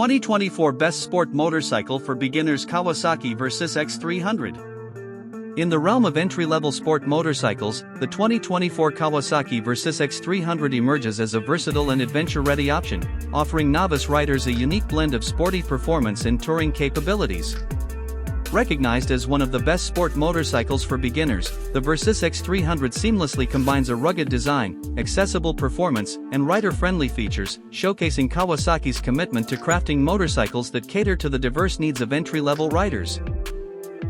2024 Best Sport Motorcycle for Beginners Kawasaki Versys X 300. In the realm of entry-level sport motorcycles, the 2024 Kawasaki Versys X 300 emerges as a versatile and adventure-ready option, offering novice riders a unique blend of sporty performance and touring capabilities. Recognized as one of the best sport motorcycles for beginners, the Versys X 300 seamlessly combines a rugged design, accessible performance, and rider-friendly features, showcasing Kawasaki's commitment to crafting motorcycles that cater to the diverse needs of entry-level riders.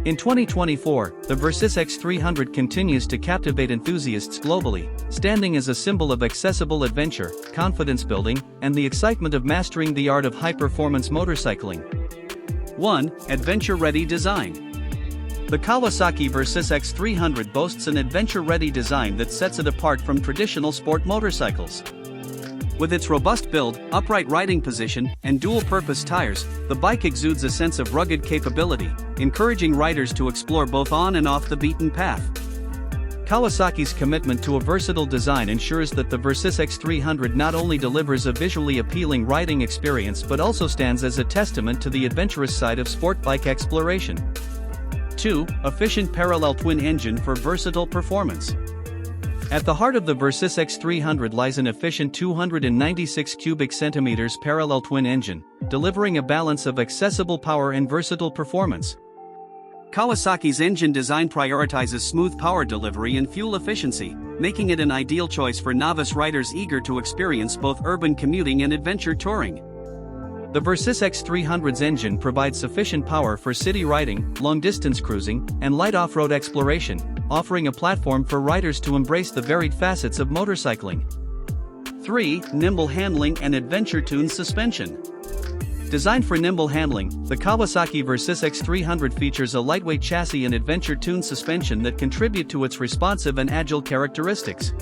In 2024, the Versys X 300 continues to captivate enthusiasts globally, standing as a symbol of accessible adventure, confidence building, and the excitement of mastering the art of high-performance motorcycling. 1. Adventure-ready design. The Kawasaki Versys X 300 boasts an adventure-ready design that sets it apart from traditional sport motorcycles. With its robust build, upright riding position, and dual-purpose tires, the bike exudes a sense of rugged capability, encouraging riders to explore both on and off the beaten path. Kawasaki's commitment to a versatile design ensures that the Versys X 300 not only delivers a visually appealing riding experience but also stands as a testament to the adventurous side of sport bike exploration. 2. Efficient parallel twin engine for versatile performance. At the heart of the Versys X 300 lies an efficient 296 cubic centimeters parallel twin engine, delivering a balance of accessible power and versatile performance. Kawasaki's engine design prioritizes smooth power delivery and fuel efficiency, making it an ideal choice for novice riders eager to experience both urban commuting and adventure touring. The Versys X 300's engine provides sufficient power for city riding, long-distance cruising, and light off-road exploration, offering a platform for riders to embrace the varied facets of motorcycling. 3. Nimble handling and adventure-tuned suspension. Designed for nimble handling, the Kawasaki Versys X 300 features a lightweight chassis and adventure-tuned suspension that contribute to its responsive and agile characteristics.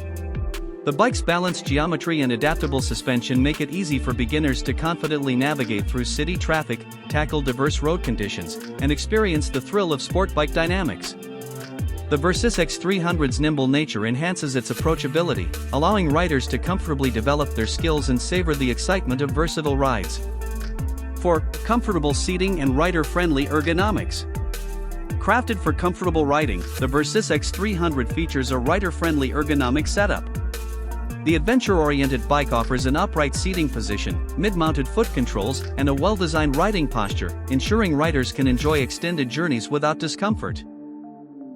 The bike's balanced geometry and adaptable suspension make it easy for beginners to confidently navigate through city traffic, tackle diverse road conditions, and experience the thrill of sport bike dynamics. The Versys X 300's nimble nature enhances its approachability, allowing riders to comfortably develop their skills and savor the excitement of versatile rides. 4. Comfortable seating and rider-friendly ergonomics. Crafted for comfortable riding, the Versys X 300 features a rider-friendly ergonomic setup. The adventure-oriented bike offers an upright seating position, mid-mounted foot controls, and a well-designed riding posture, ensuring riders can enjoy extended journeys without discomfort.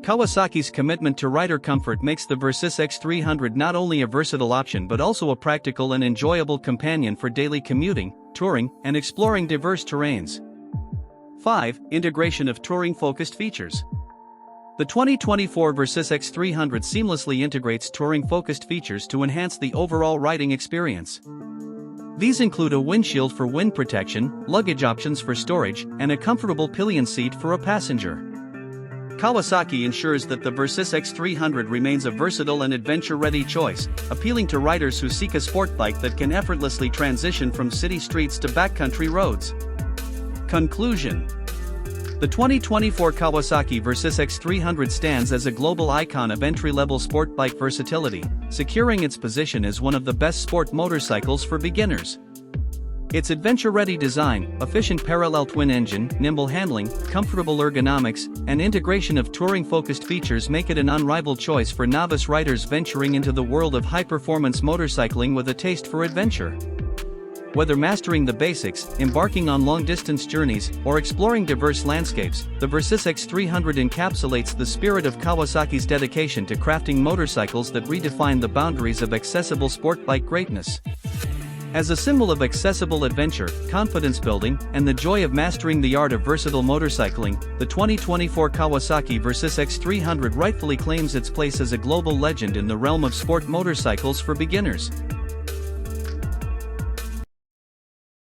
Kawasaki's commitment to rider comfort makes the Versys X 300 not only a versatile option but also a practical and enjoyable companion for daily commuting, touring, and exploring diverse terrains. 5. Integration of touring-focused features. The 2024 Versys X 300 seamlessly integrates touring-focused features to enhance the overall riding experience. These include a windshield for wind protection, luggage options for storage, and a comfortable pillion seat for a passenger. Kawasaki ensures that the Versys X 300 remains a versatile and adventure-ready choice, appealing to riders who seek a sport bike that can effortlessly transition from city streets to backcountry roads. Conclusion. The 2024 Kawasaki Versys X 300 stands as a global icon of entry-level sport bike versatility, securing its position as one of the best sport motorcycles for beginners. Its adventure-ready design, efficient parallel twin engine, nimble handling, comfortable ergonomics, and integration of touring-focused features make it an unrivaled choice for novice riders venturing into the world of high-performance motorcycling with a taste for adventure. Whether mastering the basics, embarking on long-distance journeys, or exploring diverse landscapes, the Versys X 300 encapsulates the spirit of Kawasaki's dedication to crafting motorcycles that redefine the boundaries of accessible sport bike greatness. As a symbol of accessible adventure, confidence building, and the joy of mastering the art of versatile motorcycling, the 2024 Kawasaki Versys X 300 rightfully claims its place as a global legend in the realm of sport motorcycles for beginners.